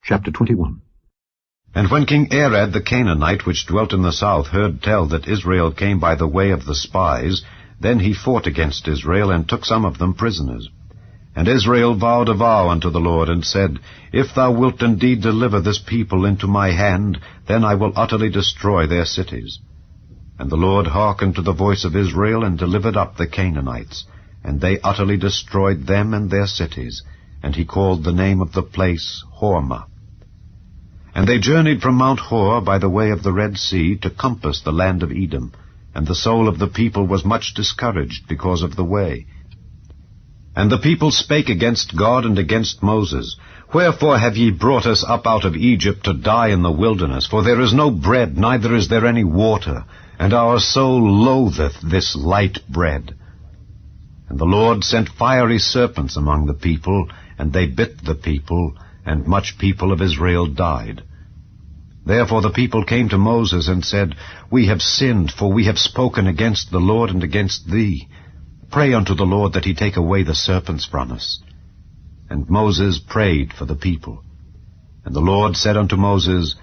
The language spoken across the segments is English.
Chapter 21. And when King Arad the Canaanite, which dwelt in the south, heard tell that Israel came by the way of the spies, then he fought against Israel, and took some of them prisoners. And Israel vowed a vow unto the Lord, and said, If thou wilt indeed deliver this people into my hand, then I will utterly destroy their cities. And the Lord hearkened to the voice of Israel, and delivered up the Canaanites, and they utterly destroyed them and their cities, and he called the name of the place Hormah. And they journeyed from Mount Hor by the way of the Red Sea to compass the land of Edom, and the soul of the people was much discouraged because of the way. And the people spake against God and against Moses, Wherefore have ye brought us up out of Egypt to die in the wilderness? For there is no bread, neither is there any water, and our soul loatheth this light bread. And the Lord sent fiery serpents among the people, and they bit the people, and much people of Israel died. Therefore the people came to Moses and said, We have sinned, for we have spoken against the Lord and against thee. Pray unto the Lord that he take away the serpents from us. And Moses prayed for the people. And the Lord said unto Moses,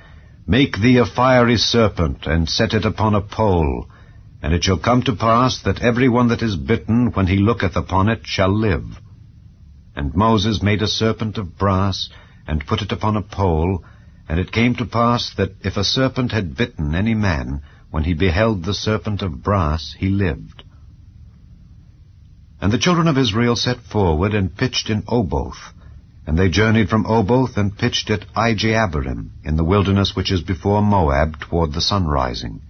Make thee a fiery serpent, and set it upon a pole, and it shall come to pass that every one that is bitten, when he looketh upon it, shall live. And Moses made a serpent of brass, and put it upon a pole, and it came to pass that if a serpent had bitten any man, when he beheld the serpent of brass, he lived. And the children of Israel set forward, and pitched in Oboth. And they journeyed from Oboth, and pitched at Ijeabarim, in the wilderness which is before Moab, toward the sunrising.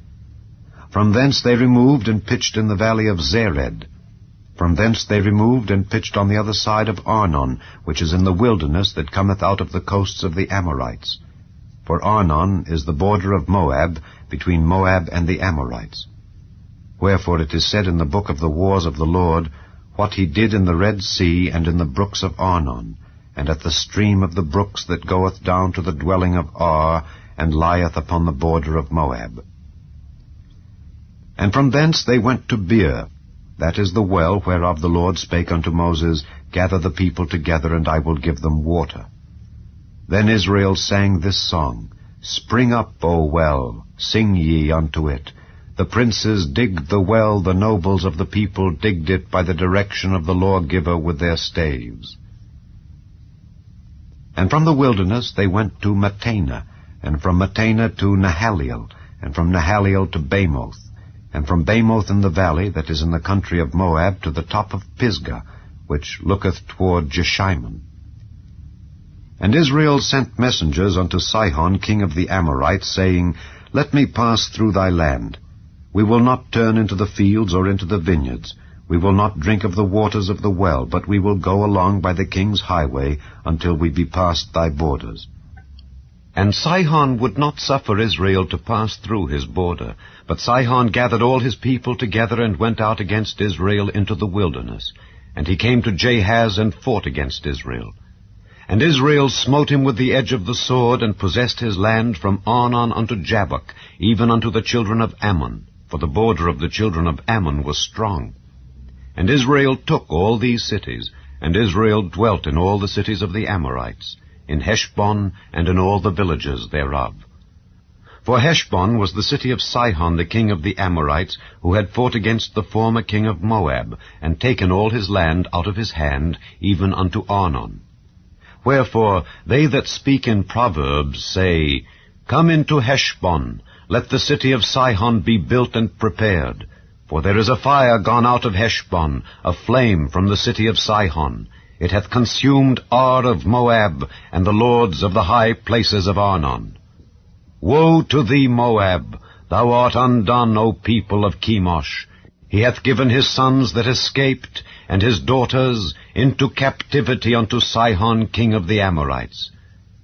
From thence they removed, and pitched in the valley of Zered. From thence they removed, and pitched on the other side of Arnon, which is in the wilderness that cometh out of the coasts of the Amorites. For Arnon is the border of Moab, between Moab and the Amorites. Wherefore it is said in the book of the wars of the Lord, What he did in the Red Sea, and in the brooks of Arnon, and at the stream of the brooks that goeth down to the dwelling of Ar, and lieth upon the border of Moab. And from thence they went to Beer, that is the well whereof the Lord spake unto Moses, Gather the people together, and I will give them water. Then Israel sang this song, Spring up, O well, sing ye unto it. The princes digged the well, the nobles of the people digged it by the direction of the lawgiver with their staves. And from the wilderness they went to Mattanah, and from Mattanah to Nahaliel, and from Nahaliel to Bamoth, and from Bamoth in the valley that is in the country of Moab to the top of Pisgah, which looketh toward Jeshimon. And Israel sent messengers unto Sihon king of the Amorites, saying, Let me pass through thy land. We will not turn into the fields or into the vineyards. We will not drink of the waters of the well, but we will go along by the king's highway until we be past thy borders. And Sihon would not suffer Israel to pass through his border. But Sihon gathered all his people together, and went out against Israel into the wilderness. And he came to Jahaz, and fought against Israel. And Israel smote him with the edge of the sword, and possessed his land from Arnon unto Jabbok, even unto the children of Ammon, for the border of the children of Ammon was strong. And Israel took all these cities, and Israel dwelt in all the cities of the Amorites, in Heshbon, and in all the villages thereof. For Heshbon was the city of Sihon the king of the Amorites, who had fought against the former king of Moab, and taken all his land out of his hand, even unto Arnon. Wherefore they that speak in Proverbs say, Come into Heshbon, let the city of Sihon be built and prepared. For there is a fire gone out of Heshbon, a flame from the city of Sihon. It hath consumed Ar of Moab, and the lords of the high places of Arnon. Woe to thee, Moab! Thou art undone, O people of Chemosh! He hath given his sons that escaped, and his daughters, into captivity unto Sihon king of the Amorites.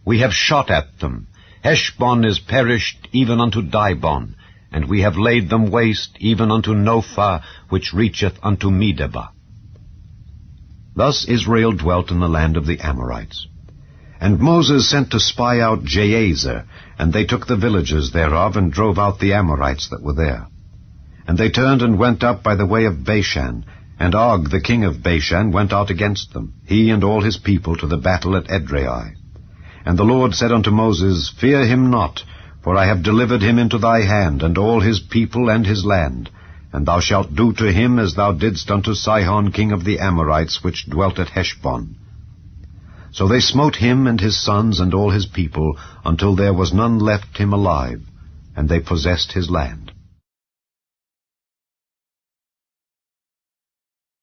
We have shot at them. Heshbon is perished even unto Dibon, and we have laid them waste even unto Nophah, which reacheth unto Medeba. Thus Israel dwelt in the land of the Amorites. And Moses sent to spy out Jazer, and they took the villages thereof, and drove out the Amorites that were there. And they turned and went up by the way of Bashan, and Og the king of Bashan went out against them, he and all his people, to the battle at Edrei. And the Lord said unto Moses, Fear him not, for I have delivered him into thy hand, and all his people and his land. And thou shalt do to him as thou didst unto Sihon king of the Amorites, which dwelt at Heshbon. So they smote him and his sons and all his people, until there was none left him alive, and they possessed his land.